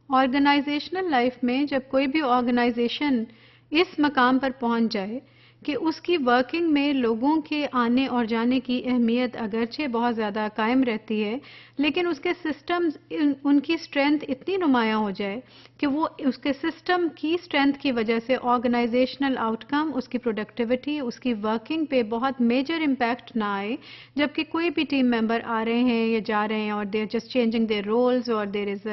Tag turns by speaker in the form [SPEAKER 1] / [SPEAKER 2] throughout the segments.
[SPEAKER 1] Organisational life میں جب کوئی بھی آرگنائزیشن اس مقام پر پہنچ جائے کہ اس کی ورکنگ میں لوگوں کے آنے اور جانے کی اہمیت اگرچہ بہت زیادہ قائم رہتی ہے، لیکن اس کے سسٹمز ان کی اسٹرینتھ اتنی نمایاں ہو جائے کہ وہ اس کے سسٹم کی اسٹرینتھ کی وجہ سے آرگنائزیشنل آؤٹ کم، اس کی پروڈکٹیوٹی، اس کی ورکنگ پہ بہت میجر امپیکٹ نہ آئے، جبکہ کوئی بھی ٹیم ممبر آ رہے ہیں یا جا رہے ہیں اور they are just changing their rules اور there is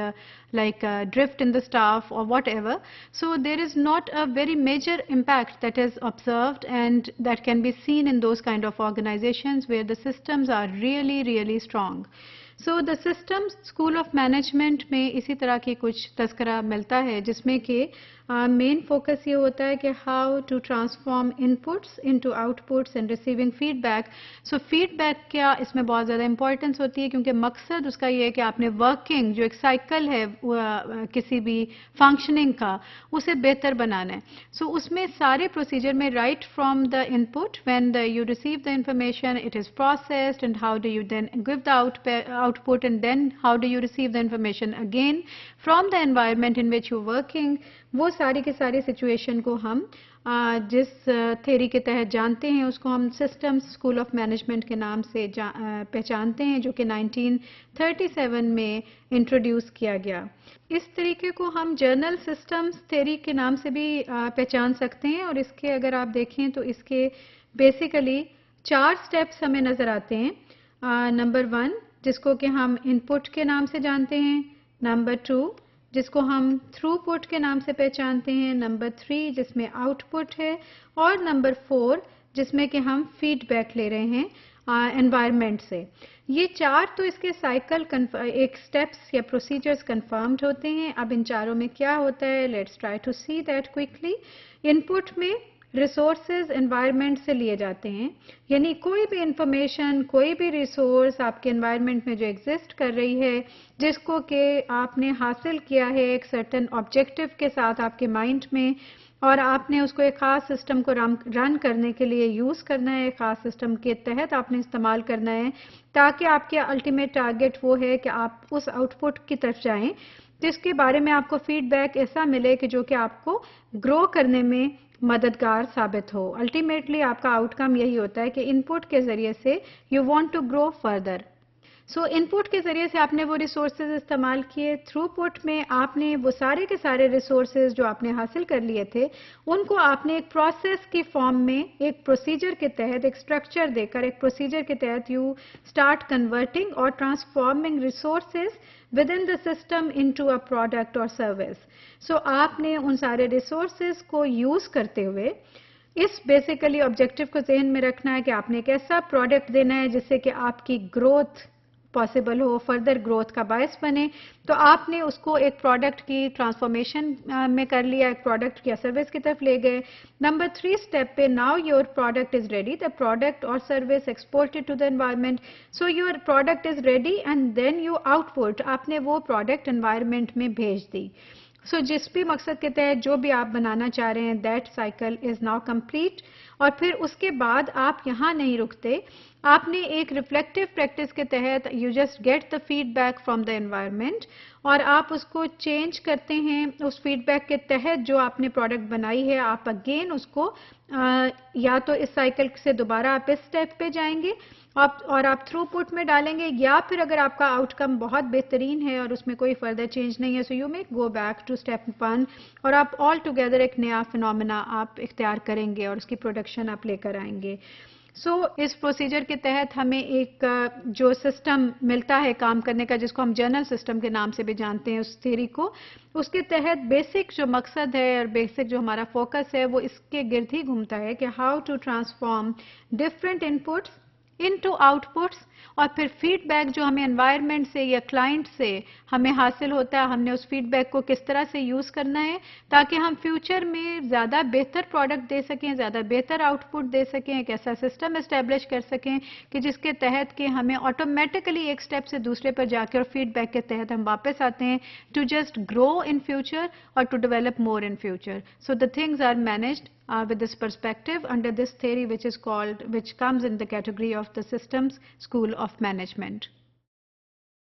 [SPEAKER 1] like drift in the staff or whatever. So there is not a very major impact that is observed and that can be seen in those kind of organizations where the systems are really, really strong. So the systems School of Management میں اسی طرح کی کچھ تذکرہ ملتا ہے جس میں کہ مین فوکس یہ ہوتا ہے کہ how to transform input into output and receiving feedback. So feedback کیا اس میں بہت زیادہ امپورٹنس ہوتی ہے کیونکہ مقصد اس کا یہ ہے کہ آپ نے ورکنگ جو ایک سائیکل ہے کسی بھی فنکشننگ کا اسے بہتر بنانا ہے. سو اس میں سارے پروسیجر میں right from the input when you receive the information it is processed and how do you then give the output and then how do you receive the information again from the environment in which you working. وہ ساری کی ساری situation کو ہم جس theory کے تحت جانتے ہیں اس کو ہم سسٹمز اسکول آف مینجمنٹ کے نام سے پہچانتے ہیں جو کہ 1937 میں انٹروڈیوس کیا گیا. اس طریقے کو ہم جرنل سسٹمز تھیری کے نام سے بھی پہچان سکتے ہیں اور اس کے اگر آپ دیکھیں تو اس کے بیسیکلی 4 سٹیپس ہمیں نظر آتے ہیں. نمبر 1 جس کو کہ ہم ان پٹ کے نام سے جانتے ہیں، نمبر 2 جس کو ہم تھرو پٹ کے نام سے پہچانتے ہیں، نمبر 3 جس میں آؤٹ پٹ ہے، اور نمبر 4 جس میں کہ ہم فیڈ بیک لے رہے ہیں انوائرمنٹ سے. یہ 4 تو اس کے سائیکل ایک سٹیپس یا پروسیجرز کنفرمڈ ہوتے ہیں. اب ان چاروں میں کیا ہوتا ہے، let's try to see that quickly. Input میں ریسورسز انوائرمنٹ سے لیے جاتے ہیں، یعنی کوئی بھی انفارمیشن، کوئی بھی ریسورس آپ کے انوائرمنٹ میں جو ایگزسٹ کر رہی ہے جس کو کہ آپ نے حاصل کیا ہے ایک سرٹن آبجیکٹو کے ساتھ آپ کے مائنڈ میں، اور آپ نے اس کو ایک خاص سسٹم کو رن کرنے کے لیے یوز کرنا ہے، ایک خاص سسٹم کے تحت آپ نے استعمال کرنا ہے تاکہ آپ کے الٹیمیٹ ٹارگٹ وہ ہے کہ آپ اس آؤٹ پٹ کی طرف جائیں جس کے بارے میں آپ کو فیڈ بیک ایسا ملے کہ جو کہ آپ کو گرو کرنے میں مددگار ثابت ہو. الٹیمیٹلی آپ کا آؤٹ کم یہی ہوتا ہے کہ ان پٹ کے ذریعے سے you want to grow further. So input کے ذریعے سے آپ نے وہ ریسورسز استعمال کیے، تھرو پٹ میں آپ نے وہ سارے کے سارے ریسورسز جو آپ نے حاصل کر لیے تھے ان کو آپ نے ایک پروسیس کی فارم میں ایک پروسیجر کے تحت ایک اسٹرکچر دے کر ایک پروسیجر کے تحت یو اسٹارٹ کنورٹنگ اور transforming resources with in the system into a product اور سروس. سو آپ نے ان سارے ریسورسز کو یوز کرتے ہوئے اس بیسیکلی آبجیکٹو کو ذہن میں رکھنا ہے کہ آپ نے ایک ایسا پروڈکٹ دینا ہے جس سے کہ آپ کی گروتھ پاسبل ہو، فردر گروتھ کا باعث بنے. تو آپ نے اس کو ایک پروڈکٹ کی ٹرانسفارمیشن میں کر لیا، ایک پروڈکٹ یا سروس کی طرف لے گئے. نمبر 3 اسٹیپ پہ now your product is ready, the product اور service exported to the environment. So your product is ready and then you output, آپ نے وہ پروڈکٹ انوائرمنٹ میں بھیج دی. سو جس بھی مقصد کے تحت جو بھی آپ بنانا چاہ رہے ہیں that cycle is now complete. اور پھر اس کے بعد آپ یہاں نہیں رکتے، آپ نے ایک ریفلیکٹیو پریکٹس کے تحت you just get the feedback from the environment اور آپ اس کو چینج کرتے ہیں. اس فیڈ بیک کے تحت جو آپ نے پروڈکٹ بنائی ہے آپ اگین اس کو یا تو اس سائیکل سے دوبارہ آپ اس اسٹیپ پہ جائیں گے اور آپ تھرو پٹ میں ڈالیں گے، یا پھر اگر آپ کا آؤٹ کم بہت بہترین ہے اور اس میں کوئی فردر چینج نہیں ہے so you make go back to step 1 اور آپ آل ٹوگیدر ایک نیا فنومینا آپ اختیار کریں گے اور اس کی پروڈکشن آپ لے کر آئیں گے. سو اس پروسیجر کے تحت ہمیں ایک جو سسٹم ملتا ہے کام کرنے کا جس کو ہم جرنل سسٹم کے نام سے بھی جانتے ہیں اس تھیوری کو، اس کے تحت بیسک جو مقصد ہے اور بیسک جو ہمارا فوکس ہے وہ اس کے گرد ہی گھومتا ہے کہ how to transform different input into output, اور پھر فیڈ بیک جو ہمیں انوائرمنٹ سے یا کلائنٹ سے ہمیں حاصل ہوتا ہے ہم نے اس فیڈ بیک کو کس طرح سے یوز کرنا ہے تاکہ ہم فیوچر میں زیادہ بہتر پروڈکٹ دے سکیں، زیادہ بہتر آؤٹ پٹ دے سکیں، ایک ایسا سسٹم اسٹیبلش کر سکیں کہ جس کے تحت کہ ہمیں آٹومیٹکلی ایک سٹیپ سے دوسرے پر جا کے اور فیڈ بیک کے تحت ہم واپس آتے ہیں to just grow in future اور to develop more in future. So the things are managed with this perspective under this theory which comes in the category of the systems school of management.